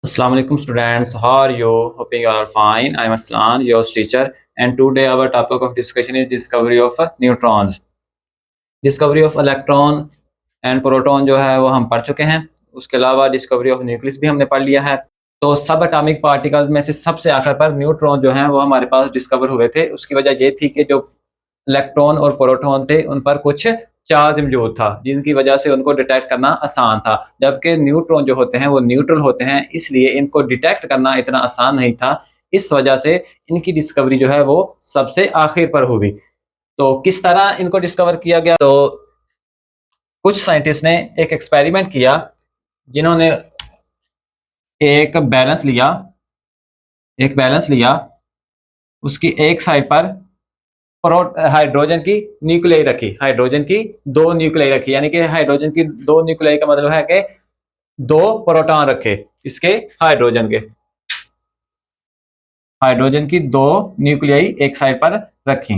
Assalamu alaikum students, how are you? Hoping you are fine. I am Aslan, your teacher, and today our topic of discussion is discovery of neutrons. Discovery of electron and proton जो है वो हम पढ़ चुके हैं। उसके अलावा discovery of nucleus भी हमने पढ़ लिया है। तो सब एटॉमिक पार्टिकल्स में से सबसे आखिर पर न्यूट्रॉन जो हैं वो हमारे पास डिस्कवर हुए थे। उसकी वजह ये थी कि जो इलेक्ट्रॉन और प्रोटॉन थे उन पर कुछ चार्ज मौजूद था, जिनकी वजह से उनको डिटेक्ट करना आसान था। जबकि न्यूट्रॉन जो होते हैं वो न्यूट्रल होते हैं, इसलिए इनको डिटेक्ट करना इतना आसान नहीं था। इस वजह से इनकी डिस्कवरी जो है वो सबसे आखिर पर हुई। तो किस तरह इनको डिस्कवर किया गया? तो कुछ साइंटिस्ट ने एक एक्सपेरिमेंट किया, जिन्होंने एक बैलेंस लिया, उसकी एक साइड पर हाइड्रोजन की न्यूक्लियाई रखी, हाइड्रोजन की दो न्यूक्लियाई रखी, यानी कि हाइड्रोजन की दो न्यूक्लियाई का मतलब है कि दो प्रोटॉन रखे इसके हाइड्रोजन की दो न्यूक्लियाई एक साइड पर रखी,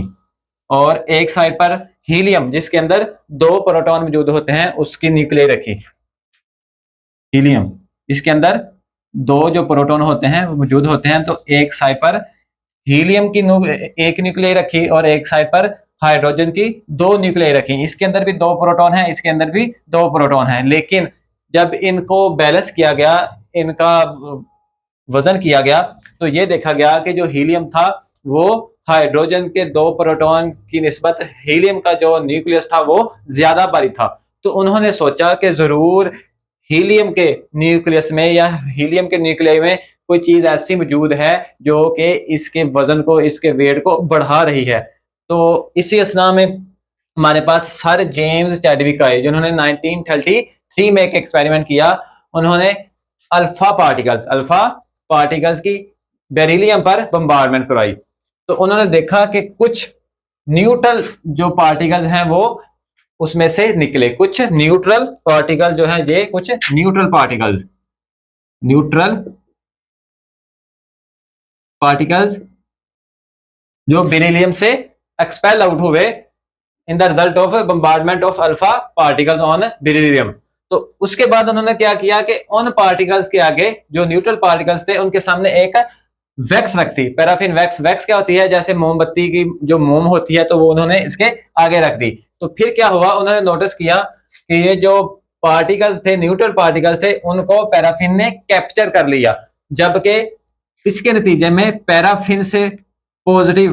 और एक साइड पर हीलियम जिसके अंदर दो प्रोटॉन मौजूद होते हैं उसकी न्यूक्लियाई रखी। हीलियम इसके अंदर दो जो प्रोटॉन होते हैं वो मौजूद होते हैं, तो एक साइड पर हीलियम की एक न्यूक्लियाई रखी और एक साइड पर हाइड्रोजन की दो न्यूक्लियाई रखी। इसके अंदर भी दो प्रोटॉन है, इसके अंदर भी दो प्रोटॉन है, लेकिन जब इनको बैलेंस किया गया, इनका वजन किया गया, तो ये देखा गया कि जो हीलियम था वो हाइड्रोजन के दो प्रोटॉन की निस्बत हीलियम का जो न्यूक्लियस था वो ज्यादा भारी था। तो उन्होंने सोचा कि जरूर हीलियम के न्यूक्लियस में या हीलियम के न्यूक्लियाई में कोई चीज ऐसी मौजूद है जो कि इसके वजन को, इसके वेट को बढ़ा रही है। तो इसी असना में हमारे पास सर जेम्स चैडविक आए, जिन्होंने 1933 में एक एक्सपेरिमेंट किया। उन्होंने अल्फा पार्टिकल्स की बेरिलियम पर बम्बार्डमेंट कराई। तो उन्होंने देखा कि कुछ न्यूट्रल जो पार्टिकल्स हैं वो उसमें से निकले, कुछ न्यूट्रल पार्टिकल जो है, ये कुछ न्यूट्रल पार्टिकल्स जो बेरिलियम से एक्सपेल आउट हुए in the result of bombardment of alpha particles on beryllium. तो उसके बाद उन्होंने क्या किया कि उन पार्टिकल्स के आगे जो न्यूट्रल पार्टिकल्स थे उनके सामने एक वैक्स रख दी, पैराफिन वैक्स। वैक्स क्या होती है? जैसे मोमबत्ती की जो मोम होती है, तो वो उन्होंने इसके आगे रख दी। तो फिर क्या हुआ, उन्होंने नोटिस किया कि ये जो पार्टिकल्स थे, न्यूट्रल पार्टिकल्स थे, उनको पैराफिन ने कैप्चर कर लिया, जबकि इसके नतीजे में पैराफिन से पॉजिटिव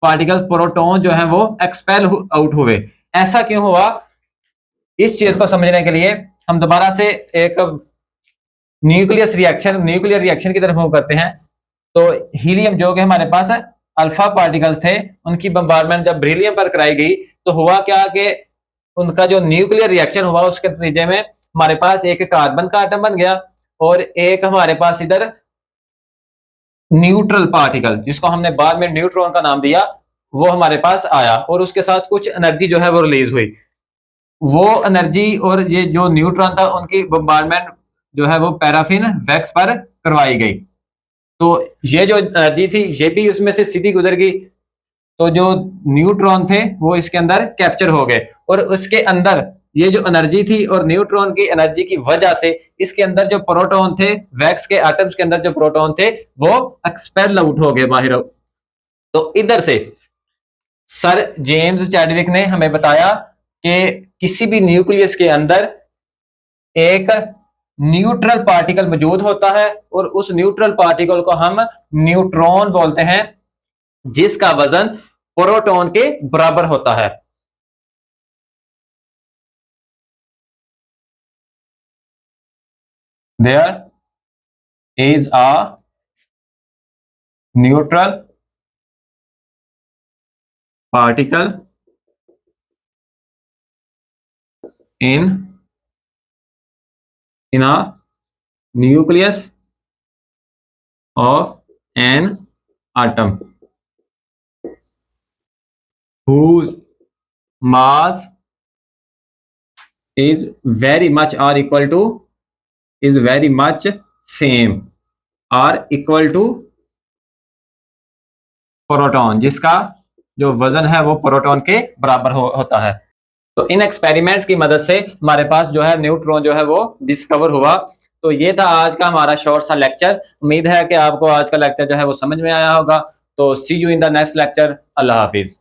पार्टिकल्स, प्रोटॉन जो है वो एक्सपेल आउट हुए। ऐसा क्यों हुआ? इस चीज को समझने के लिए हम दोबारा से एक न्यूक्लियर रिएक्शन की तरफ मूव करते हैं। तो हीलियम जो कि हमारे पास अल्फा पार्टिकल्स थे, उनकी बम्बार्डमेंट जब बेरिलियम पर कराई गई, तो हुआ क्या कि उनका जो न्यूक्लियर रिएक्शन हुआ उसके नतीजे में हमारे पास एक कार्बन का एटम बन गया, और एक हमारे पास इधर न्यूट्रल पार्टिकल, जिसको हमने बाद में न्यूट्रॉन का नाम दिया, वो हमारे पास आया, और उसके साथ कुछ एनर्जी जो है वो रिलीज हुई। वो एनर्जी और ये जो न्यूट्रॉन था उनकी बम्बार्डमेंट जो है वो पैराफिन वैक्स पर करवाई गई। तो ये जो एनर्जी थी ये भी उसमें से सीधी गुजर गई, तो जो न्यूट्रॉन थे वो इसके अंदर कैप्चर हो गए, और उसके अंदर ये जो एनर्जी थी और न्यूट्रॉन की एनर्जी की वजह से इसके अंदर जो प्रोटॉन थे, वैक्स के एटम्स के अंदर जो प्रोटॉन थे वो एक्सपेल आउट हो गए बाहर। तो इधर से सर जेम्स चैडविक ने हमें बताया कि किसी भी न्यूक्लियस के अंदर एक न्यूट्रल पार्टिकल मौजूद होता है, और उस न्यूट्रल पार्टिकल को हम न्यूट्रॉन बोलते हैं, जिसका वजन प्रोटॉन के बराबर होता है। There is a neutral particle in a nucleus of an atom whose mass is very much same or equal to proton, जिसका जो वजन है वो प्रोटॉन के बराबर होता है। तो इन एक्सपेरिमेंट्स की मदद से हमारे पास जो है न्यूट्रॉन जो है वो डिस्कवर हुआ। तो ये था आज का हमारा शॉर्ट सा लेक्चर। उम्मीद है कि आपको आज का लेक्चर जो है वो समझ में आया होगा। तो see you in the next lecture. अल्लाह हाफिज।